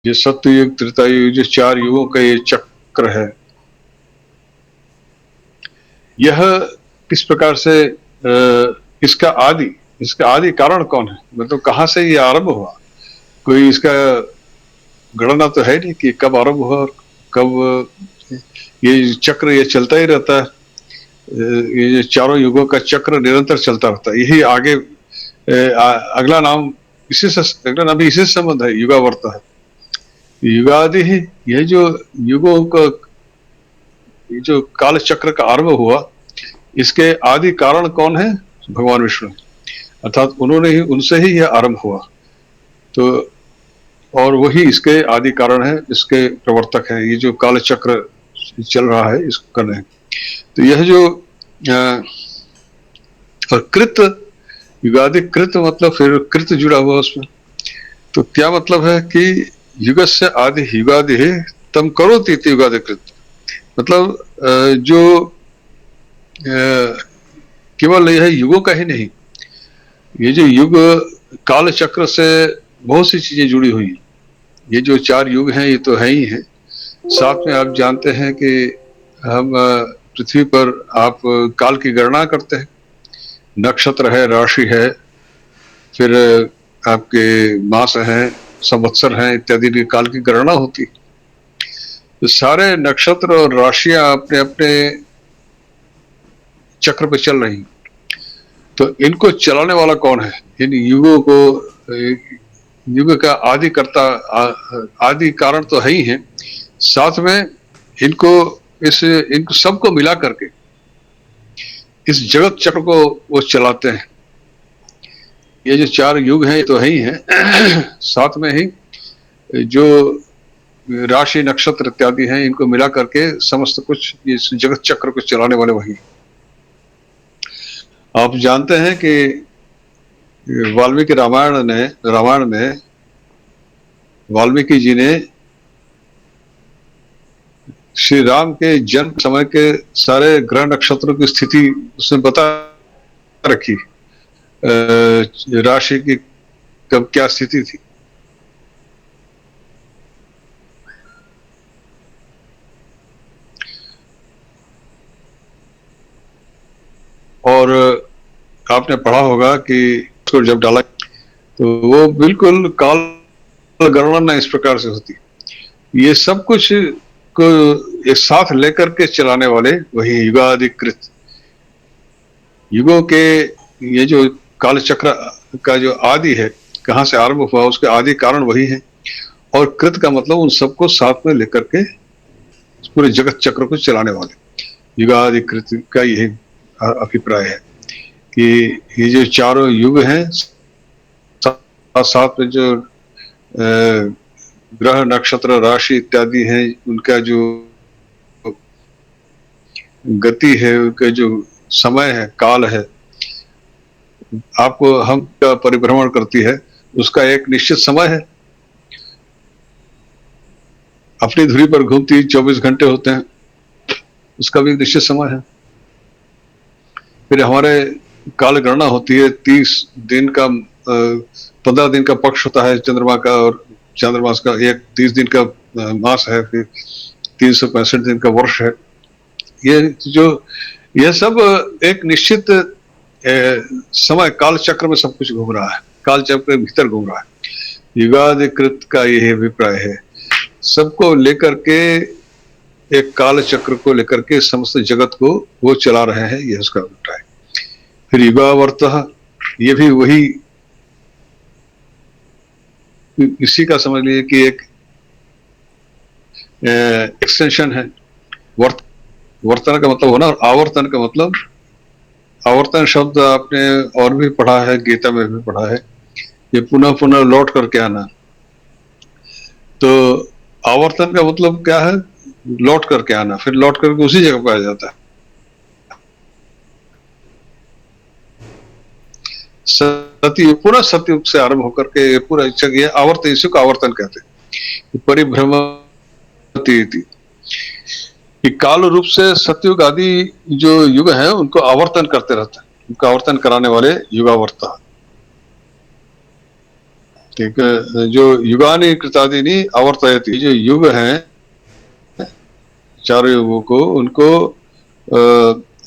ये सत्ययुग, त्रेता युग, जो 4 युगों का ये चक्र है, यह किस प्रकार से इसका आदि कारण कौन है? मतलब कहाँ से ये आरंभ हुआ? कोई इसका गणना तो है नहीं कि कब आरंभ हुआ और कब ये चक्र ये चलता ही रहता है। ये चारों युगों का चक्र निरंतर चलता रहता है। यही आगे अगला नाम अगला नाम भी इसी से संबंध है, युगावर्त है। युगादि ही, यह जो युगों का ये जो काल चक्र का आरंभ हुआ, इसके आदि कारण कौन है? भगवान विष्णु, अर्थात उन्होंने ही, उनसे ही यह आरंभ हुआ। तो और वही इसके आदि कारण है, इसके प्रवर्तक है। ये जो काल चक्र चल रहा है इसको करने, तो यह जो और कृत, युगादि कृत मतलब फिर कृत जुड़ा हुआ उसमें। तो क्या मतलब है कि युगस्य आदि युगादि है तम करोति इति युगादि कृत। मतलब जो केवल यह युगों का ही नहीं, ये जो युग काल चक्र से बहुत सी चीजें जुड़ी हुई हैं। ये जो 4 युग हैं ये तो है ही हैं, साथ में आप जानते हैं कि हम पृथ्वी पर आप काल की गणना करते हैं, नक्षत्र है, राशि है, फिर आपके मास हैं, संवत्सर हैं, इत्यादि की काल की गणना होती। तो सारे नक्षत्र और राशियां अपने अपने चक्र पे चल रही, तो इनको चलाने वाला कौन है? इन युगों को, युग का आदि करता, आदि कारण तो है ही है, साथ में इनको इनको सबको मिला करके इस जगत चक्र को वो चलाते हैं। ये जो 4 युग हैं ये तो है ही है, साथ में ही जो राशि नक्षत्र इत्यादि हैं, इनको मिला करके समस्त कुछ इस जगत चक्र को चलाने वाले वही। आप जानते हैं कि वाल्मीकि रामायण में वाल्मीकि जी ने श्री राम के जन्म समय के सारे ग्रह नक्षत्रों की स्थिति उसने बता रखी, राशि की कब क्या स्थिति थी। और आपने पढ़ा होगा कि उसको जब डाला तो वो बिल्कुल काल गणना इस प्रकार से होती। ये सब कुछ को एक साथ लेकर के चलाने वाले वही युगाधिकृत, युगों के ये जो काल चक्र का जो आदि है, कहाँ से आरंभ हुआ, उसके आदि कारण वही है। और कृत का मतलब उन सबको साथ में लेकर के पूरे जगत चक्र को चलाने वाले, युगाधिकृत का यही अभिप्राय है कि ये जो चारों युग हैं, साथ में जो ग्रह नक्षत्र राशि इत्यादि हैं, उनका जो गति है, उनका जो समय है, काल है, आपको हम का परिभ्रमण करती है, उसका एक निश्चित समय है। अपनी धुरी पर घूमती 24 घंटे होते हैं, उसका भी निश्चित समय है। फिर हमारे काल गणना होती है, 30 दिन का 15 दिन का पक्ष होता है चंद्रमा का, और चंद्रमास का एक 30 दिन का मास है, फिर 365 दिन का वर्ष है। ये सब एक निश्चित समय काल चक्र में सब कुछ घूम रहा है, काल चक्र के भीतर घूम रहा है। युगाधिकृत का यही अभिप्राय है, सबको लेकर के, एक काल चक्र को लेकर के समस्त जगत को वो चला रहे हैं, यह उसका अभिप्राय। फिर युगावर्त, ये भी वही, इसी का समझ लीजिए कि एक एक्सटेंशन है। वर्तन का मतलब होना, और आवर्तन का मतलब, आवर्तन शब्द आपने और भी पढ़ा है, गीता में भी पढ़ा है, ये पुनः पुनः लौट करके आना। तो आवर्तन का मतलब क्या है? लौट करके आना, फिर लौट करके उसी जगह पर आ जाता है। सतयुग, पूरा सतयुग से आरंभ होकर के पूरा ये आवर्त, इसी को आवर्तन कहते हैं। परिभ्रमति, कि काल रूप से सतयुग आदि जो युग है उनको आवर्तन करते रहते हैं, उनको आवर्तन कराने वाले युगावर्ता। ठीक है, जो युगानि कृतादीनि आवर्तयति, जो युग हैं चारों युगों को, उनको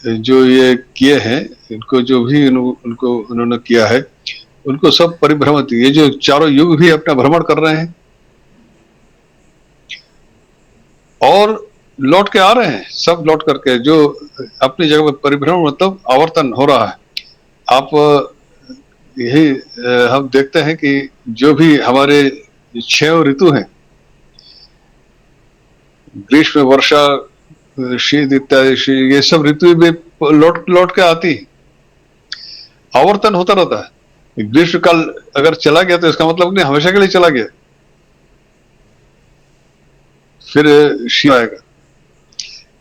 जो ये किए हैं, इनको जो भी उनको उन्होंने किया है, उनको सब परिभ्रमित, ये जो चारों युग भी अपना भ्रमण कर रहे हैं और लौट के आ रहे हैं, सब लौट करके जो अपनी जगह पर परिभ्रमण मतलब आवर्तन हो रहा है। आप यही हम देखते हैं कि जो भी हमारे 6 ऋतु हैं, ग्रीष्म, वर्षा, शीत इत्यादि, ये सब ऋतु भी लौट लौट के आती, आवर्तन होता रहता है। ग्रीष्म काल अगर चला गया तो इसका मतलब नहीं हमेशा के लिए चला गया, फिर शीत आएगा।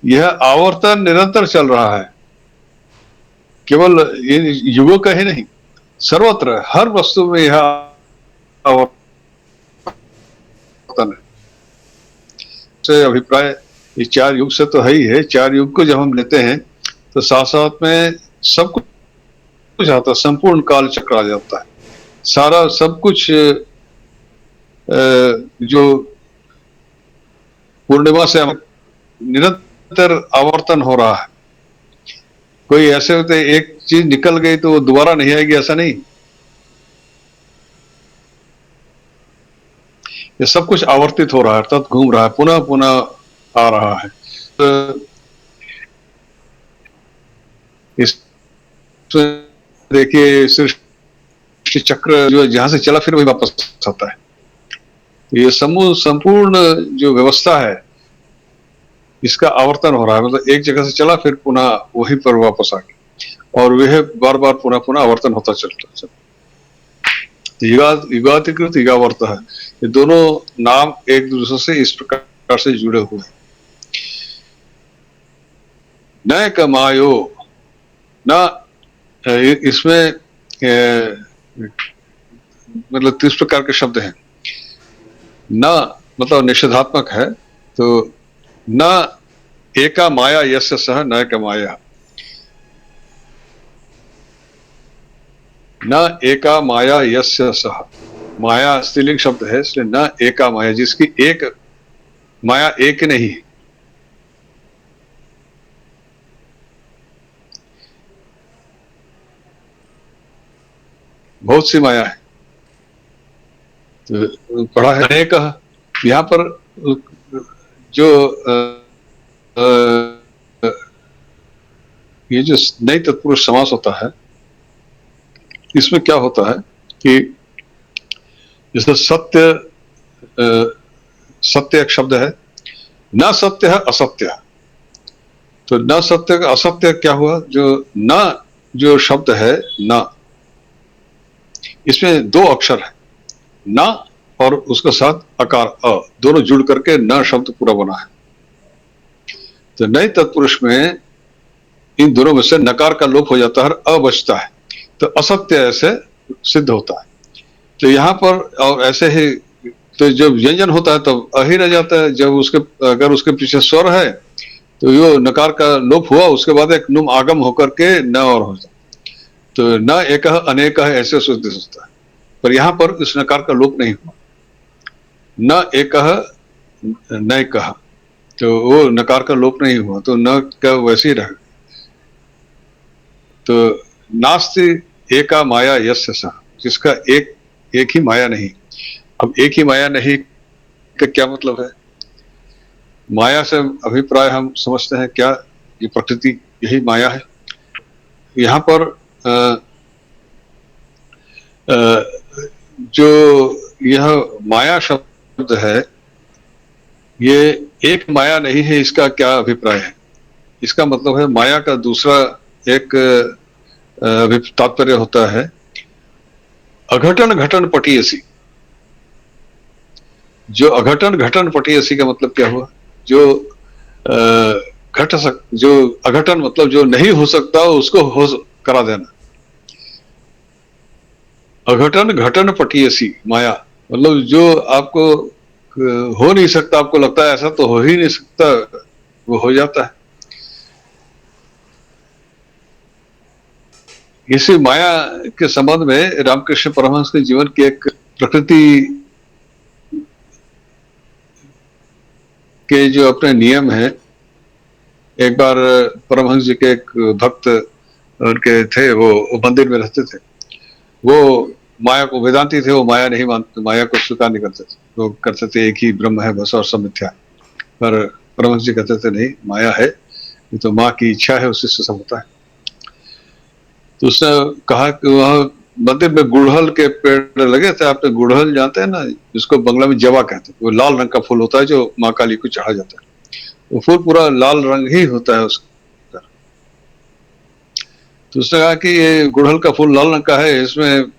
यह आवर्तन निरंतर चल रहा है, केवल ये युगों का ही नहीं, सर्वत्र हर वस्तु में यह आवर्तन है। से अभिप्राय ये 4 युग से तो है ही है। 4 युग को जब हम लेते हैं तो साथ साथ में सब कुछ आता है, संपूर्ण काल चक्र आ जाता है, सारा सब कुछ जो पूर्णिमा से निरंतर आवर्तन हो रहा है। कोई ऐसे होते एक चीज निकल गई तो वो दोबारा नहीं आएगी, ऐसा नहीं, ये सब कुछ आवर्तित हो रहा है, अर्थात घूम रहा है, पुनः पुनः आ रहा है। तो इस देखिए सृष्टि चक्र जो जहां से चला फिर वही वापस आता है। ये संपूर्ण जो व्यवस्था है इसका आवर्तन हो रहा है, मतलब एक जगह से चला फिर पुनः वहीं पर वापस आ गया, और वह बार बार पुनः पुनः आवर्तन होता चलता है। युगातिकृत युगावर्त है, ये दोनों नाम एक दूसरे से इस प्रकार से जुड़े हुए हैं। न कमायो, न इसमें मतलब 30 प्रकार के शब्द हैं। न मतलब निषेधात्मक है, तो न एका माया यस्य सह न कमाया, न एका माया यस्य सह, माया स्त्रीलिंग शब्द है इसलिए न एका माया, जिसकी एक माया एक नहीं है, बहुत सी माया है। तो पढ़ा है अनेक, यहाँ पर जो ये जो नई तत्पुरुष समास होता है, इसमें क्या होता है कि जैसे सत्य, सत्य एक शब्द है, न सत्य है असत्य है, तो न सत्य का असत्य क्या हुआ, जो न जो शब्द है न, इसमें 2 अक्षर है, न और उसके साथ अकार अ, दोनों जुड़ करके न शब्द पूरा बना है। तो नए तत्पुरुष में इन दोनों में से नकार का लोप हो जाता है, अ बचता है, तो असत्य ऐसे सिद्ध होता है। तो यहाँ पर और ऐसे ही, तो जब व्यंजन होता है तब अ ही रह जाता है, जब उसके अगर उसके पीछे स्वर है तो यो नकार का लोप हुआ, उसके बाद एक नुम आगम होकर के न और हो जाता, तो न एक अनेक ऐसे शुद्ध होता है, पर यहाँ पर इस नकार का लोप नहीं हुआ, न एक न कहा, तो वो नकार का लोप नहीं हुआ, तो न का वैसे ही रहा। तो नास्ति एका माया यस्य सह, जिसका एक ही माया नहीं। अब एक ही माया नहीं का क्या मतलब है? माया से अभिप्राय हम समझते हैं क्या, ये प्रकृति यही माया है। यहाँ पर जो यह माया शब्द है, ये एक माया नहीं है, इसका क्या अभिप्राय है? इसका मतलब है माया का दूसरा एक तात्पर्य होता है अघटन घटन पटीयसी। जो अघटन घटन पटीयसी का मतलब क्या हुआ? जो जो अघटन मतलब जो नहीं हो सकता उसको हो करा देना। अघटन घटन पटीयसी माया मतलब जो आपको हो नहीं सकता, आपको लगता है ऐसा तो हो ही नहीं सकता, वो हो जाता है। इसी माया के संबंध में रामकृष्ण परमहंस के जीवन की एक प्रकृति के जो अपने नियम हैं, एक बार परमहंस जी के एक भक्त उनके थे, वो मंदिर में रहते थे, वो माया को, वेदांती थे, वो माया नहीं मानते, माया को स्वीकार नहीं करते थे, वो करते थे एक ही ब्रह्म है बस और सब मिथ्या। पर परमहंस जी कहते थे नहीं, माया है, ये तो माँ की इच्छा है, उसी से सब होता है। तो उसने कहा कि वह मंदिर में गुड़हल के पेड़ लगे थे, आपने गुड़हल जानते हैं ना, जिसको बंगला में जवा कहते हैं, वो लाल रंग का फूल होता है जो माँ काली को चढ़ा जाता है, वो फूल पूरा लाल रंग ही होता है उसका। तो उसने कहा कि ये गुड़हल का फूल लाल रंग का है, इसमें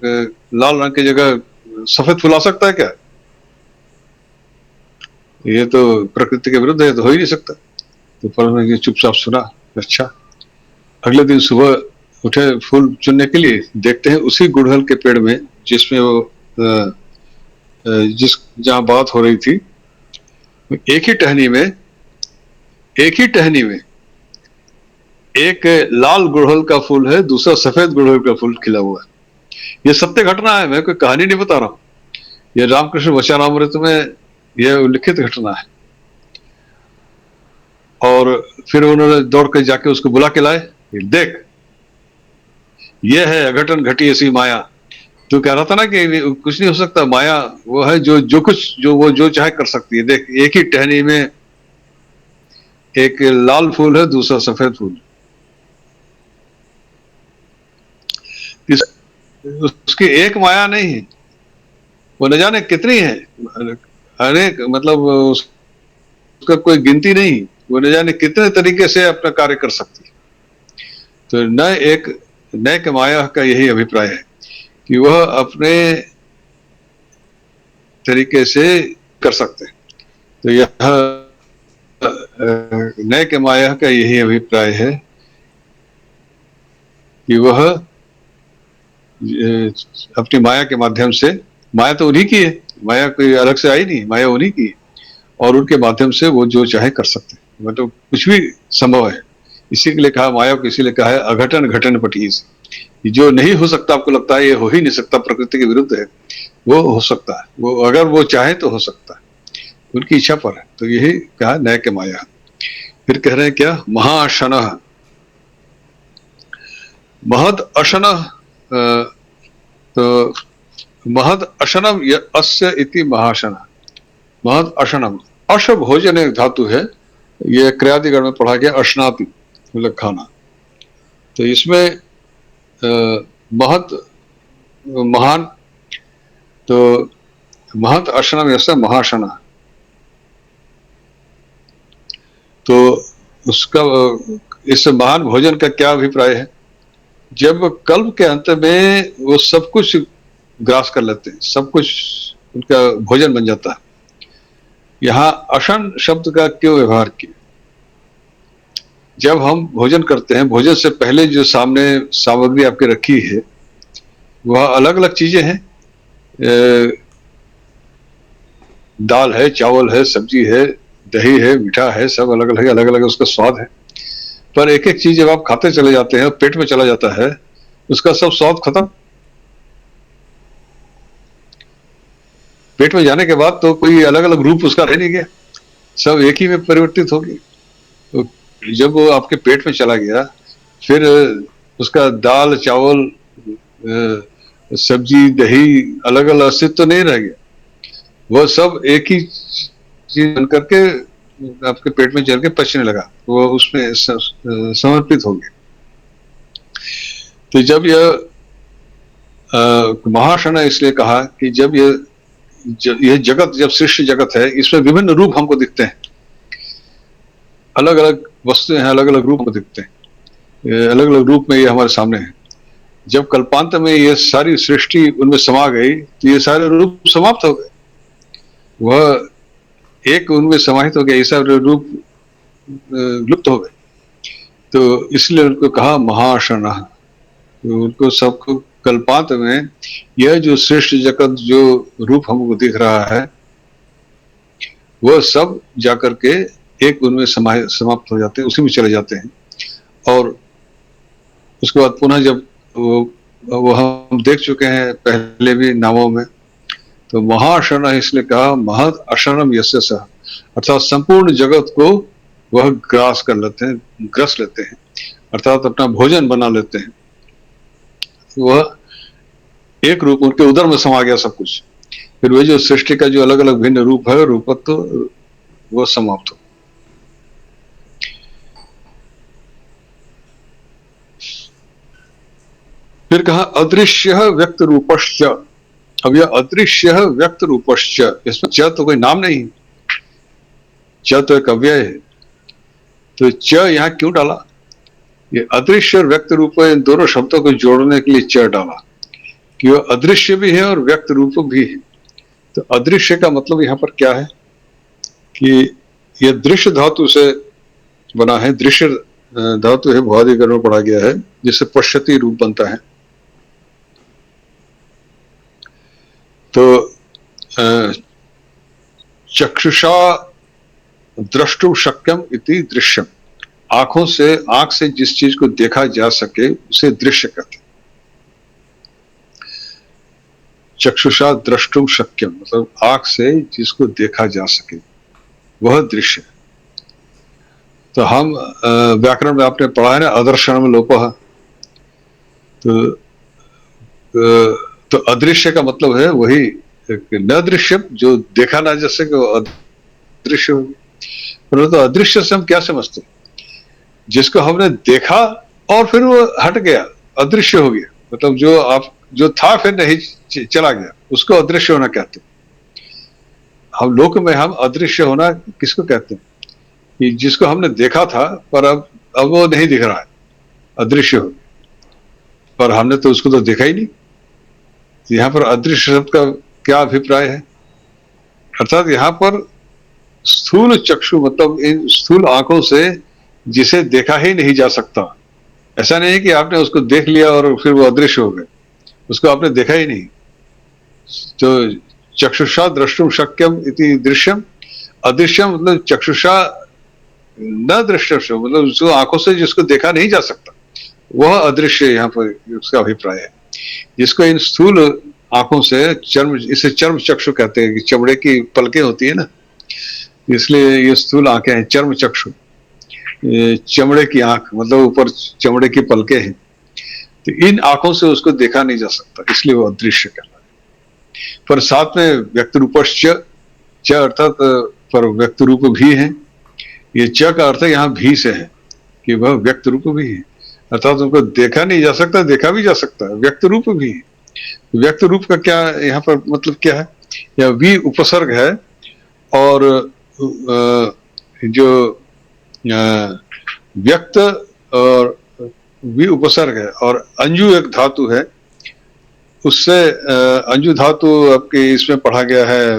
लाल रंग की जगह सफेद फूल आ सकता है क्या? ये तो प्रकृति के विरुद्ध है, तो हो ही नहीं सकता। तो परमात्मा जी चुपचाप सुना। अच्छा, अगले दिन सुबह उठे फूल चुनने के लिए, देखते हैं उसी गुड़हल के पेड़ में जिसमें वो जिस जहां बात हो रही थी, एक ही टहनी में एक लाल गुड़हल का फूल है, दूसरा सफेद गुड़हल का फूल खिला हुआ है। ये सत्य घटना है, मैं कोई कहानी नहीं बता रहा हूं, ये रामकृष्ण वचनामृत में यह उल्लिखित घटना है। और फिर उन्होंने दौड़ कर जाके उसको बुला के लाए, देख ये है अघटन घटी ऐसी माया। तू कह रहा था ना कि कुछ नहीं हो सकता, माया वो है जो कुछ जो वो जो चाहे कर सकती है। देख, एक ही टहनी में एक लाल फूल है, दूसरा सफेद फूल। उसकी एक माया नहीं है, वो न जाने कितनी है, अनेक, मतलब उसका कोई गिनती नहीं, वो न जाने कितने तरीके से अपना कार्य कर सकती है। तो नए के माया का यही अभिप्राय है कि वह अपने तरीके से कर सकते हैं। तो यह नए के माया का यही अभिप्राय है कि वह अपनी माया के माध्यम से, माया तो उन्हीं की है, माया कोई अलग से आई नहीं, माया उन्हीं की है, और उनके माध्यम से वो जो चाहे कर सकते हैं, मतलब कुछ भी संभव है। इसी के लिए कहा, माया को इसीलिए कहा है अघटन घटन पटीस। जो नहीं हो सकता, आपको लगता है ये हो ही नहीं सकता, प्रकृति के विरुद्ध है, वो हो सकता है, वो अगर वो चाहे तो हो सकता है, उनकी इच्छा पर है। तो यही कहा नय के माया। फिर कह रहे हैं क्या, महाशन, महद अशन, तो महद अशनम अस्य इति महाशन। महद अशनम, अश भोजन एक धातु है, ये क्रियादिगण में पढ़ा गया, अशनाति मतलब खाना। तो इसमें महत महान, तो महत अशनम ऐसा महाशना, तो उसका इस महान भोजन का क्या अभिप्राय है? जब कल्प के अंत में वो सब कुछ ग्रास कर लेते हैं, सब कुछ उनका भोजन बन जाता है। यहाँ अशन शब्द का क्यों व्यवहार किया? जब हम भोजन करते हैं, भोजन से पहले जो सामने सामग्री आपकी रखी है वह अलग अलग चीजें हैं, दाल है, चावल है, सब्जी है, दही है, मीठा है, सब अलग अलग है, अलग अलग उसका स्वाद है। पर एक एक चीज जब आप खाते चले जाते हैं, पेट में चला जाता है, उसका सब स्वाद खत्म। पेट में जाने के बाद तो कोई अलग अलग रूप उसका रह नहीं गया, सब एक ही में परिवर्तित हो गया। तो जब वो आपके पेट में चला गया, फिर उसका दाल, चावल, सब्जी, दही अलग अलग अस्तित्व तो नहीं रह गया, वह सब एक ही चीज बन करके आपके पेट में चल के पचने लगा, वो उसमें समर्पित हो गया। तो जब यह महाशना इसलिए कहा कि जब यह जगत, जब सृष्टि जगत है, इसमें विभिन्न रूप हमको दिखते हैं, अलग अलग वस्तुएं हैं, अलग अलग रूप में दिखते हैं, अलग अलग रूप में ये हमारे सामने है। जब कल्पांत में ये सारी सृष्टि उनमें समा गई तो ये सारे रूप समाप्त हो गए, वह एक उनमें समाहित हो गया, ये सारे रूप लुप्त हो गए। तो इसलिए उनको कहा महाशना। तो उनको सबको कल्पांत में यह जो सृष्टि जगत जो रूप हमको दिख रहा है, वह सब जाकर के एक उनमें समाप्त हो जाते हैं, उसी में चले जाते हैं। और उसके बाद पुनः जब वो वो हम देख चुके हैं पहले भी नामों में। तो महाशरण इसलिए कहा महद अशरणम यस्य सह, अर्थात संपूर्ण जगत को वह ग्रास कर लेते हैं, ग्रस लेते हैं, अर्थात अपना भोजन बना लेते हैं। वह एक रूप उनके उदर में समा गया सब कुछ। फिर वही जो सृष्टि का जो अलग अलग भिन्न रूप है, रूपत्व तो वो समाप्त हो। फिर कहा अदृश्य व्यक्त रूपश्च। अब यह अदृश्य व्यक्त रूपश्च, इसमें च तो कोई नाम नहीं, च तो एक अव्यय है। तो च यहां क्यों डाला? ये अदृश्य और व्यक्त रूप इन दोनों शब्दों को जोड़ने के लिए च डाला कि वह अदृश्य भी है और व्यक्त रूप भी है। तो अदृश्य का मतलब यहां पर क्या है कि यह दृश्य धातु से बना है, दृश्य धातु है, भुआदिगण में पढ़ा गया है, जिससे पश्यति रूप बनता है। तो चक्षुषा द्रष्टुम शक्यम इति दृश्यम, आंखों से, आंख से जिस चीज को देखा जा सके उसे दृश्य कहते हैं। चक्षुषा द्रष्टुम शक्यम मतलब आंख से जिसको देखा जा सके वह दृश्य। तो हम व्याकरण में आपने पढ़ा है ना, अदर्शनम लोपः। तो अदृश्य का मतलब है वही न दृश्य, जो देखा ना जा सके वो अदृश्य होगी। परंतु अदृश्य से हम क्या समझते हैं? जिसको हमने देखा और फिर वो हट गया, अदृश्य हो गया, मतलब जो आप जो था फिर नहीं चला गया, उसको अदृश्य होना कहते हैं। हम लोक में हम अदृश्य होना किसको कहते हैं? कि जिसको हमने देखा था पर अब वो नहीं दिख रहा है, अदृश्य हो गया, पर हमने तो उसको तो देखा ही नहीं। यहां पर अदृश्य शब्द का क्या अभिप्राय है? अर्थात यहां पर स्थूल चक्षु मतलब इन स्थूल आंखों से जिसे देखा ही नहीं जा सकता। ऐसा नहीं है कि आपने उसको देख लिया और फिर वो अदृश्य हो गए, उसको आपने देखा ही नहीं। तो चक्षुषा द्रष्टुम शक्यम इति दृश्यम, अदृश्यम मतलब चक्षुषा न दृश्यम, मतलब जो आंखों से जिसको देखा नहीं जा सकता वह अदृश्य यहाँ पर उसका अभिप्राय है। जिसको इन स्थूल आंखों से चर्म, इसे चर्म चक्षु कहते हैं कि चमड़े की पलकें होती है ना, इसलिए ये स्थूल आंखें हैं, चर्म चक्षु, चमड़े की आंख मतलब ऊपर चमड़े की पलकें हैं। तो इन आंखों से उसको देखा नहीं जा सकता, इसलिए वो अदृश्य कहलाता है। पर साथ में व्यक्त रूपश्च, च अर्थात पर व्यक्त रूप भी है। ये च का अर्थ यहाँ भी से है कि वह व्यक्त रूप भी है, अर्थात उनको देखा नहीं जा सकता, देखा भी जा सकता है, व्यक्त रूप भी है। व्यक्त रूप का क्या यहाँ पर मतलब क्या है? यह वी उपसर्ग है और जो व्यक्त और वी उपसर्ग है और अंजु एक धातु है, उससे अंजु धातु आपके इसमें पढ़ा गया है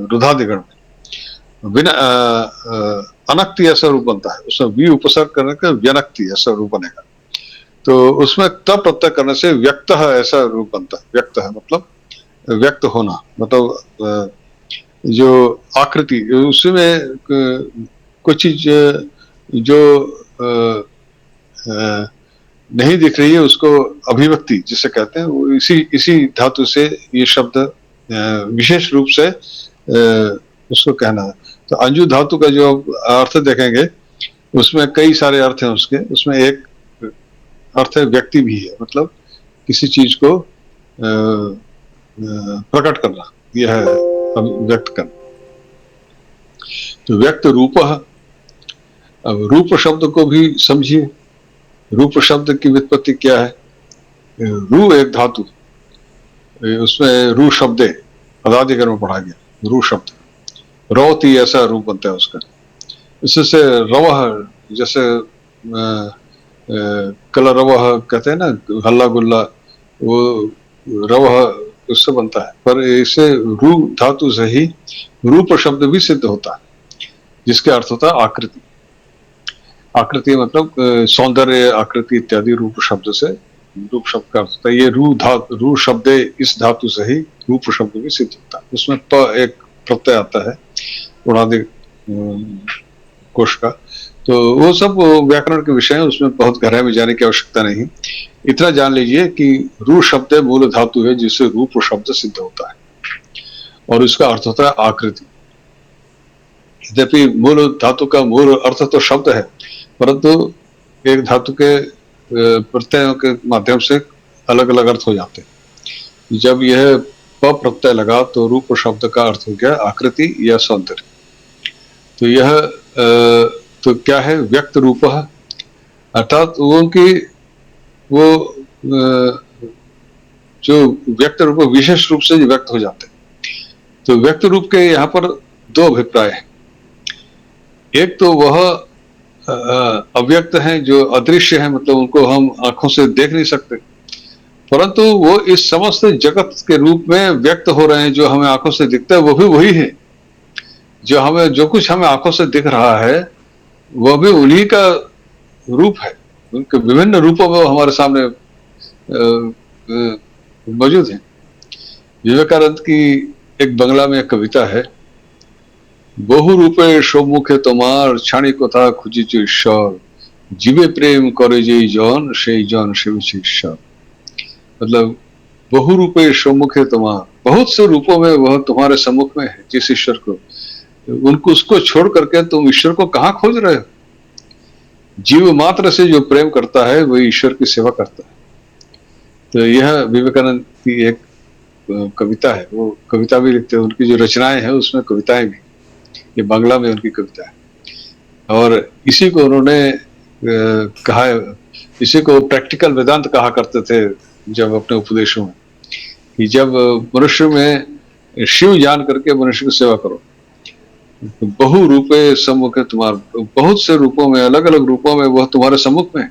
रुधादिगण में, बिना अनक्ति ऐसा रूप बनता है, उसमें वी उपसर्ग करने का व्यनक्ति ऐसा रूप बनेगा। तो उसमें त प्रत्यय करने से व्यक्त है ऐसा रूप बनता है। व्यक्त है मतलब व्यक्त होना, मतलब जो आकृति उसमें कुछ चीज जो नहीं दिख रही है उसको अभिव्यक्ति जिसे कहते हैं, वो इसी धातु से ये शब्द विशेष रूप से उसको कहना है। तो अंजु धातु का जो अर्थ देखेंगे उसमें कई सारे अर्थ हैं उसके, उसमें एक अर्थ है व्यक्ति भी है, मतलब किसी चीज को प्रकट करना, यह है व्यक्त करना। तो व्यक्त रूप, अब रूप शब्द को भी समझिए। रूप शब्द की व्युत्पत्ति क्या है? रू एक धातु, उसमें रू शब्दे अदादिगण में पढ़ा गया, रू शब्द, रौती ऐसा रूप बनता है उसका। इससे रवह, जैसे कलरवह कहते हैं ना, हल्ला गुल्ला, वो रवह उससे बनता है। पर इसे रू धातु से ही रूप शब्द भी सिद्ध होता है, जिसके अर्थ होता है आकृति। आकृति मतलब सौंदर्य, आकृति इत्यादि रूप शब्द से, रूप शब्द का अर्थ होता है। ये रू शब्द इस धातु से ही रूप शब्द भी सिद्ध होता है। उसमें प एक प्रत्यय आता है उणादि कोश का, तो वो सब व्याकरण के विषय हैं, उसमें बहुत गहराई में जाने की आवश्यकता नहीं। इतना जान लीजिए कि रू शब्द मूल धातु है जिससे रूप शब्द सिद्ध होता है और इसका अर्थ होता है आकृति। यद्यपि मूल धातु का मूल अर्थ तो शब्द है, परंतु एक धातु के प्रत्ययों के माध्यम से अलग अलग अर्थ हो जाते हैं। जब यह प प्रत्यय लगा तो रूप शब्द का अर्थ हो गया आकृति या सौंदर्य। तो यह तो क्या है, व्यक्त रूप, अर्थात वो जो व्यक्त रूप विशेष रूप से व्यक्त हो जाते हैं। तो व्यक्त रूप के यहाँ पर दो अभिप्राय हैं। एक तो वह अव्यक्त है जो अदृश्य है, मतलब उनको हम आंखों से देख नहीं सकते, परंतु वो इस समस्त जगत के रूप में व्यक्त हो रहे हैं। जो हमें आंखों से दिखता है वो भी वही है, जो कुछ हमें आंखों से दिख रहा है वह भी उन्हीं का रूप है। उनके विभिन्न रूपों में वो हमारे सामने मौजूद है। विवेकानंद की एक बंगला में एक कविता है, बहु रूपे सम्मुखे तोमार छाणी कथा खुजिछ ईश्वर, जीवे प्रेम करे जेई जन सेई जन सेविছে ईश्वर। मतलब बहु रूपे सम्मुखे तोमार, बहुत से रूपों में वह तुम्हारे सम्मुख में है। जिस ईश्वर को, उनको उसको छोड़ करके तुम ईश्वर को कहाँ खोज रहे हो? जीव मात्र से जो प्रेम करता है वही ईश्वर की सेवा करता है। तो यह विवेकानंद की एक कविता है। वो कविता भी लिखते हैं, उनकी जो रचनाएं हैं उसमें कविताएं भी, ये बांग्ला में उनकी कविता है। और इसी को उन्होंने कहा, इसी को प्रैक्टिकल वेदांत कहा करते थे जब अपने उपदेशों में, कि जब मनुष्य में शिव जान करके मनुष्य की सेवा करो। बहु रूपे सम्मुख है तुम्हारे, बहुत से रूपों में, अलग अलग रूपों में वह तुम्हारे सम्मुख में है।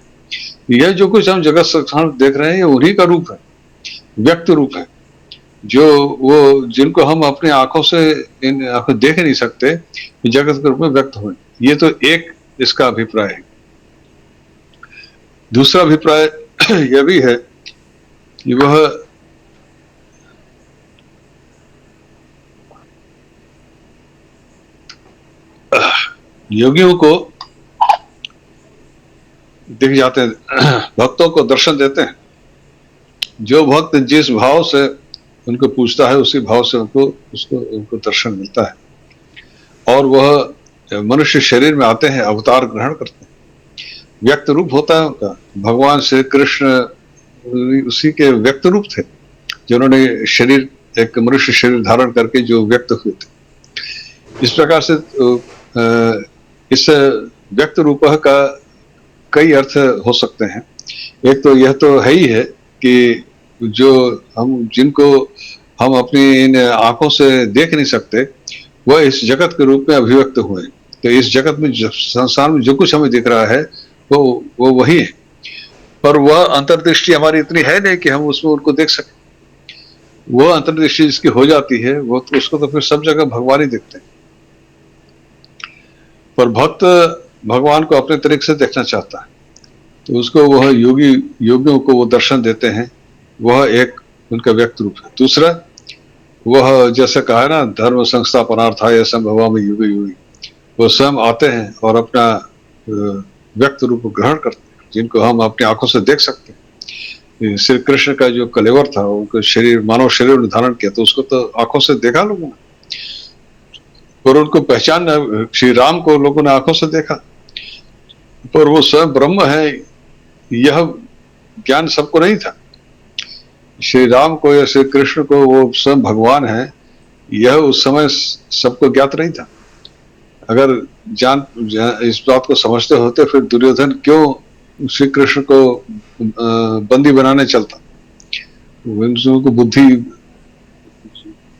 यह जो कुछ हम जगत संसार देख रहे हैं ये उन्हीं का रूप है, व्यक्त रूप है, जो वो जिनको हम अपने आंखों से इन आंखों देख नहीं सकते, जगत के रूप में व्यक्त हुए। ये तो एक इसका अभिप्राय है। दूसरा अभिप्राय यह भी है कि वह योगियों को दिख जाते हैं, भक्तों को दर्शन देते हैं। जो भक्त जिस भाव से उनको पूछता है उसी भाव से उनको दर्शन मिलता है। और वह मनुष्य शरीर में आते हैं, अवतार ग्रहण करते हैं, व्यक्त रूप होता है उनका। भगवान श्री कृष्ण उसी के व्यक्त रूप थे, जिन्होंने शरीर, एक मनुष्य शरीर धारण करके जो व्यक्त हुए थे। इस प्रकार से इस व्यक्त रूप का कई अर्थ हो सकते हैं। एक तो यह तो है ही है कि जो जिनको हम अपनी इन आंखों से देख नहीं सकते वह इस जगत के रूप में अभिव्यक्त हुए। तो इस जगत में, संसार में जो कुछ हमें दिख रहा है वो वही है, पर वह अंतर्दृष्टि हमारी इतनी है नहीं कि हम उसमें उनको देख सकें। वह अंतर्दृष्टि जिसकी हो जाती है वो तो उसको तो फिर सब जगह भगवान ही दिखते हैं। पर भक्त भगवान को अपने तरीके से देखना चाहता है, तो उसको वह योगियों को वो दर्शन देते हैं। वह एक उनका व्यक्त रूप है। दूसरा, वह जैसे कहा है ना, धर्म संस्थापनार्थाय संभवामि युगे युगे, वो स्वयं आते हैं और अपना व्यक्त रूप ग्रहण करते हैं, जिनको हम अपनी आंखों से देख सकते हैं। श्री कृष्ण का जो कलेवर था, उनका शरीर, मानव शरीर ने धारण किया, तो उसको तो आंखों से देखा लोगों ने, और उनको पहचानना, श्री राम को लोगों ने आंखों से देखा, पर वो स्वयं ब्रह्म है यह ज्ञान सबको नहीं था। श्री राम को या श्री कृष्ण को वो स्वयं भगवान है यह उस समय सबको ज्ञात नहीं था। अगर इस बात को समझते होते फिर दुर्योधन क्यों श्री कृष्ण को बंदी बनाने चलता। उनको बुद्धि,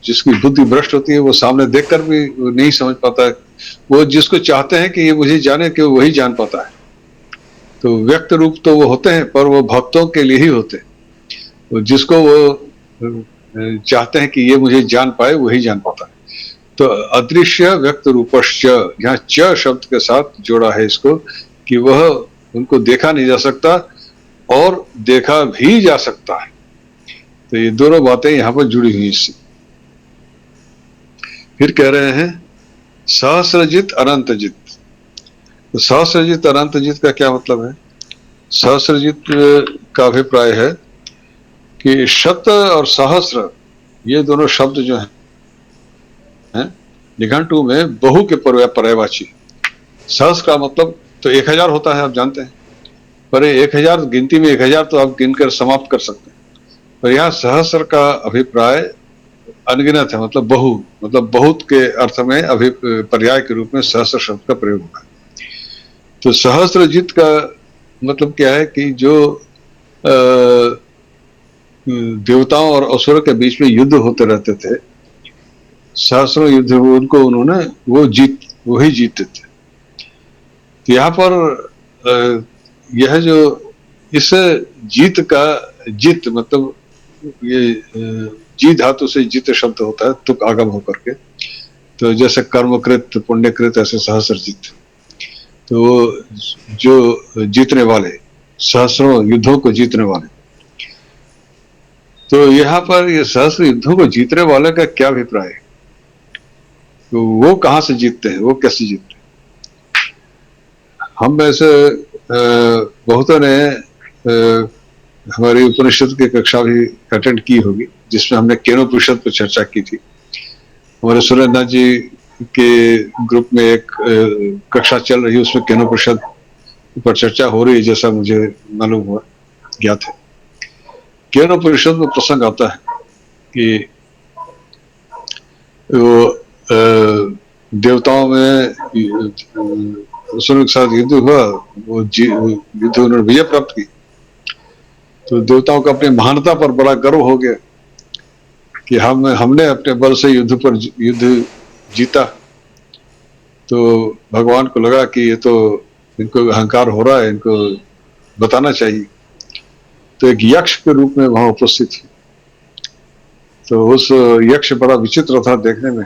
जिसकी बुद्धि भ्रष्ट होती है वो सामने देखकर भी नहीं समझ पाता है। वो जिसको चाहते हैं कि ये मुझे जाने के, वही जान पाता है। तो व्यक्त रूप तो वो होते हैं, पर वो भक्तों के लिए ही होते हैं। तो जिसको वो चाहते हैं कि ये मुझे जान पाए वही जान पाता है। तो अदृश्य व्यक्त रूपश्च, यहाँ च शब्द के साथ जोड़ा है इसको, कि वह उनको देखा नहीं जा सकता और देखा भी जा सकता है। तो ये दोनों बातें यहाँ पर जुड़ी हुई इससे। फिर कह रहे हैं सहस्रजित अनंतजित, तो सहस्रजित अनंतजित का क्या मतलब है? सहस्रजित का अभिप्राय है कि शत और सहस्र ये दोनों शब्द जो हैं निघंटु में बहु के पर्यायवाची। सहस्र का मतलब तो 1000 होता है, आप जानते हैं, पर 1000 गिनती में 1000 तो आप गिनकर समाप्त कर सकते हैं, पर यहाँ सहस्र का अभिप्राय अनगिनत है, मतलब बहु, मतलब बहुत के अर्थ में पर्याय के रूप में सहस्र शब्द का प्रयोग होगा। तो सहस्रजित का मतलब क्या है कि जो देवताओं और असुरों के बीच में युद्ध होते रहते थे, सहस्रों युद्ध उनको उन्होंने वो ही जीतते थे। तो यहाँ पर यह जो इस जीत का जित मतलब ये जी धातु से जित शब्द होता है, तुक आगम होकर के, तो जैसे कर्मकृत पुण्यकृत ऐसे सहस्रजित, तो जो जीतने वाले, सहस्रों युद्धों को जीतने वाले। तो यहाँ पर ये सहस्र युद्धों को जीतने वाले का क्या अभिप्राय है? तो वो कहाँ से जीतते हैं, वो कैसे जीतते हैं? हम ऐसे बहुतों ने हमारी उपनिषद की कक्षा भी अटेंड की होगी, जिसमें हमने केनोपनिषद पर चर्चा की थी। हमारे सुरेंद्र जी के ग्रुप में एक कक्षा चल रही है, उसमें केनोपनिषद पर चर्चा हो रही है, जैसा मुझे मालूम हुआ, ज्ञात है। केनोपनिषद में प्रसंग आता है कि वो देवताओं में असुरों के साथ युद्ध हुआ, वो युद्ध उन्होंने विजय प्राप्त की, तो देवताओं को अपनी महानता पर बड़ा गर्व हो गया कि हमने अपने बल से युद्ध जीता। तो भगवान को लगा कि ये तो इनको अहंकार हो रहा है, इनको बताना चाहिए। तो एक यक्ष के रूप में वहां उपस्थित थी, तो उस यक्ष बड़ा विचित्र था देखने में।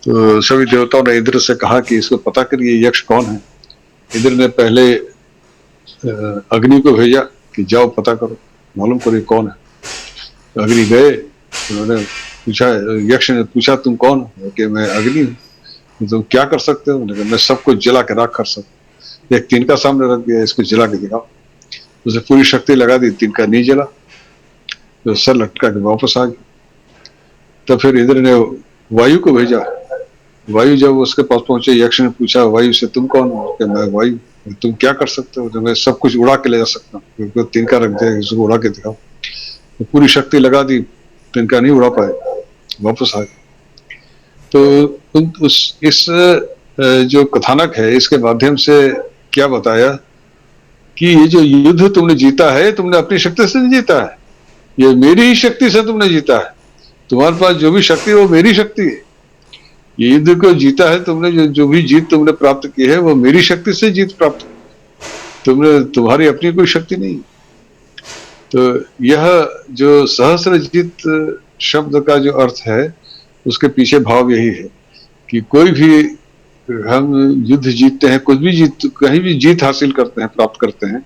तो सभी देवताओं ने इंद्र से कहा कि इसको पता करिए यक्ष कौन है। इंद्र ने पहले अग्नि को भेजा कि जाओ पता करो, मालूम करो कौन है। तो अग्नि गए, उन्होंने पूछा, यक्ष ने पूछा तुम कौन हो? कि मैं अग्नि हूँ। तुम क्या कर सकते हो? मैं सब कुछ जला के राख कर सकता। एक तिनका सामने रख दिया, इसको जला के दिखाओ। उसे पूरी शक्ति लगा दी, तिनका नहीं जला, तो सर लटका के वापस आ गया। तो फिर इंद्र ने वायु को भेजा। वायु जब उसके पास पहुंचे, यक्ष ने पूछा वायु से तुम कौन हो? कि मैं वायु। तुम क्या कर सकते हो? तो मैं सब कुछ उड़ा के ले जा सकता हूँ। तिनका रख दिया, इसको उड़ा के दिखाओ। तो पूरी शक्ति लगा दी, तिनका नहीं उड़ा पाए, वापस आ गए। तो इस जो कथानक है, इसके माध्यम से क्या बताया कि ये जो युद्ध तुमने जीता है, तुमने अपनी शक्ति से नहीं जीता है, ये मेरी ही शक्ति से तुमने जीता है। तुम्हारे पास जो भी शक्ति है वो मेरी शक्ति है। ये युद्ध को जीता है तुमने, जो भी जीत तुमने प्राप्त की है वो मेरी शक्ति से जीत प्राप्त, तुम्हारी अपनी कोई शक्ति नहीं। तो यह जो सहस्रजित शब्द का जो अर्थ है, उसके पीछे भाव यही है कि कोई भी हम युद्ध जीतते हैं, कुछ भी कहीं भी जीत हासिल करते हैं, प्राप्त करते हैं,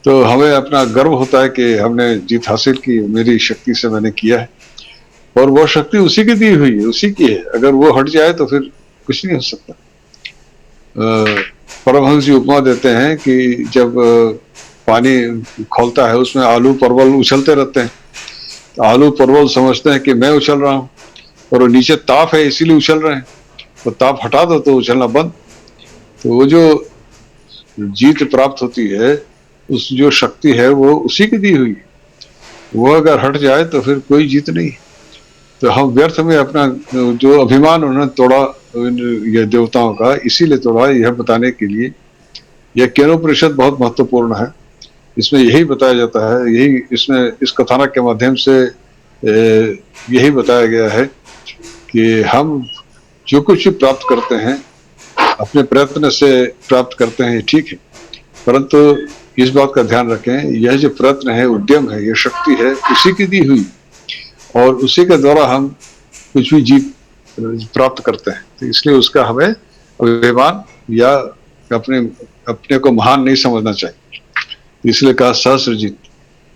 तो हमें अपना गर्व होता है कि हमने जीत हासिल की, मेरी शक्ति से मैंने किया है, और वो शक्ति उसी की दी हुई है, उसी की है। अगर वो हट जाए तो फिर कुछ नहीं हो सकता। परमहंस जी उपमा देते हैं कि जब पानी खौलता है, उसमें आलू परवल उछलते रहते हैं, तो आलू परवल समझते हैं कि मैं उछल रहा हूँ, और वो नीचे ताप है इसीलिए उछल रहे हैं, तो ताप हटा दो तो उछलना बंद। तो वो जो जीत प्राप्त होती है, उस जो शक्ति है वो उसी की दी हुई, वो अगर हट जाए तो फिर कोई जीत नहीं। तो हम व्यर्थ में अपना जो अभिमान उन्होंने तोड़ा यह देवताओं का, इसीलिए तोड़ा, यह बताने के लिए यह केनोपनिषद बहुत महत्वपूर्ण है। इसमें यही बताया जाता है, यही इसमें इस कथानक के माध्यम से यही बताया गया है कि हम जो कुछ प्राप्त करते हैं अपने प्रयत्न से प्राप्त करते हैं, ठीक है, परंतु इस बात का ध्यान रखें, यह जो प्रयत्न है, उद्यम है, यह शक्ति है उसी की दी हुई, और उसी के द्वारा हम कुछ भी जीत प्राप्त करते हैं। तो इसलिए उसका हमें अभिमान या अपने को महान नहीं समझना चाहिए। इसलिए कहा सहस्र जीत,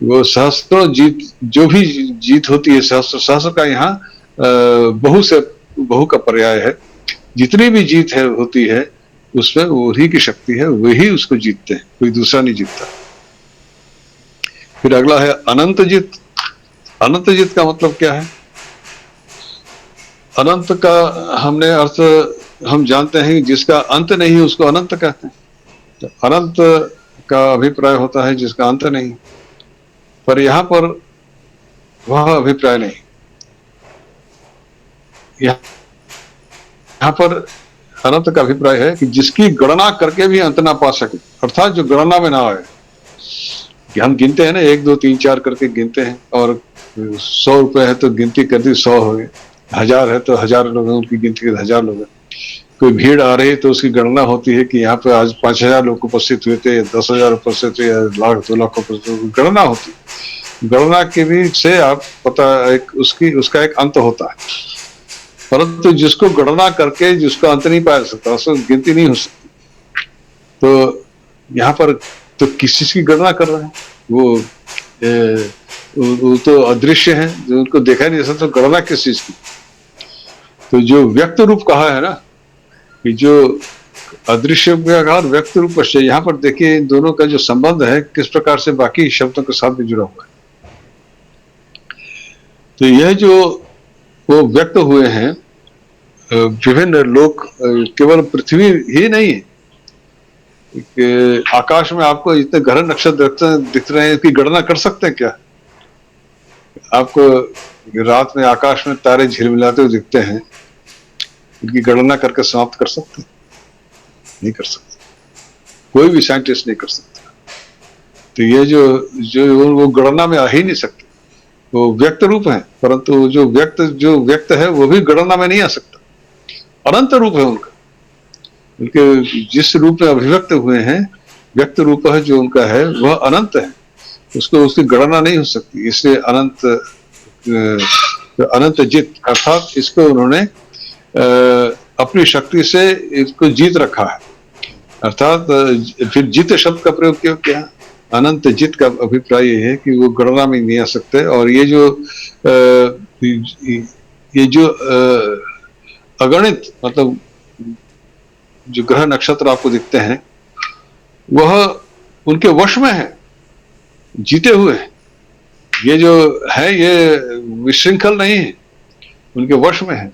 वो सहस्त्रों जीत, जो भी जीत होती है, सहस्र का यहाँ बहु का पर्याय है। जितनी भी जीत है होती है उसमें वही की शक्ति है, वही उसको जीतते हैं, कोई दूसरा नहीं जीतता। फिर अगला है अनंत जित। अनंत जित का मतलब क्या है? अनंत का हमने अर्थ हम जानते हैं, जिसका अंत नहीं उसको अनंत कहते हैं। तो अनंत का अभिप्राय होता है जिसका अंत नहीं, पर यहां पर वह अभिप्राय नहीं। यहाँ पर अनंत का अभिप्राय है कि जिसकी गणना करके भी अंत ना पा सके, अर्थात जो गणना में ना आए। कि हम गिनते हैं ना, 1 2 3 4 करके गिनते हैं, और 100 रुपए है तो गिनती कर दी 100 हो गए, 1000 है तो 1000 लोग हैं, उनकी गिनती कर 1000 लोग हैं। कोई भीड़ आ रही है तो उसकी गणना होती है कि यहाँ पे आज 5000 लोग उपस्थित हुए थे, 10,000 उपस्थित हुए, लाख 2 लाख उपस्थित, गणना होती है। गणना के भी से आप पता एक उसका एक अंत होता है, परंतु जिसको गणना करके जिसको अंत नहीं पाया सकता, उसको गिनती नहीं हो सकती। तो यहाँ पर तो किसी की गणना कर रहे हैं, वो तो अदृश्य है, जो उनको देखा नहीं जा सकता, तो गणना किस चीज की? तो जो व्यक्त रूप कहा है ना, कि जो अदृश्य और व्यक्त रूप से, यहाँ पर देखिए इन दोनों का जो संबंध है किस प्रकार से बाकी शब्दों के साथ भी जुड़ा हुआ है। तो यह जो वो व्यक्त हुए हैं विभिन्न लोक, केवल पृथ्वी ही नहीं है, आकाश में आपको इतने ग्रह नक्षत्र दिख रहे हैं कि गणना कर सकते हैं क्या? आपको रात में आकाश में तारे झिलमिलाते हुए दिखते हैं, इनकी गणना करके समाप्त कर सकते हैं? नहीं कर सकते, कोई भी साइंटिस्ट नहीं कर सकता। तो ये जो वो गणना में आ ही नहीं सकते, वो व्यक्त रूप है, परंतु जो व्यक्त है वो भी गणना में नहीं आ सकता। अनंत रूप है उनका, उनके जिस रूप में अभिव्यक्त हुए हैं, व्यक्त रूप है जो उनका है वह अनंत है, उसकी गणना नहीं हो सकती। इसलिए अनंत जित, अर्थात इसको उन्होंने अपनी शक्ति से इसको जीत रखा है। अर्थात फिर जित शब्द का प्रयोग क्यों किया? अनंत जित का अभिप्राय ये है कि वो गणना में नहीं आ सकते। और ये जो अगणित, मतलब जो ग्रह नक्षत्र आपको दिखते हैं वह उनके वश में है, जीते हुए। ये जो है ये विशृंखल नहीं है, उनके वश में है,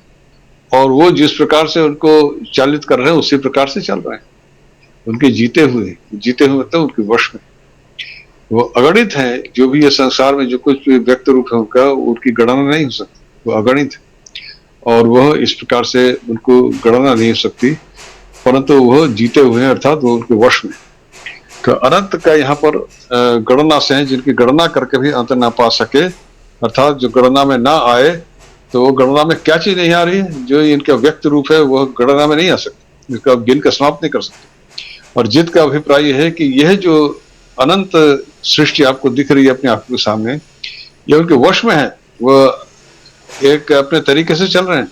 और वो जिस प्रकार से उनको चालित कर रहे हैं उसी प्रकार से चल रहे हैं, उनके जीते हुए मतलब उनके वश में। वो अगणित है, जो भी ये संसार में जो कुछ भी व्यक्त रूप है उनका, उनकी गणना नहीं हो सकती, वो अगणित है, और वह इस प्रकार से उनको गणना नहीं हो सकती, परंतु वह जीते हुए हैं, अर्थात वो उनके वश में। तो अनंत का यहाँ पर गणना से है, जिनकी गणना करके भी अंत ना पा सके, अर्थात जो गणना में ना आए। तो वो गणना में क्या चीज नहीं आ रही है? जो इनका व्यक्त रूप है वह गणना में नहीं आ सकती, इसका गिन का समाप्त नहीं कर सकते। और जित का अभिप्राय यह है कि यह जो अनंत सृष्टि आपको दिख रही है अपने आप के सामने, यह उनके वश में है, वह एक अपने तरीके से चल रहे हैं।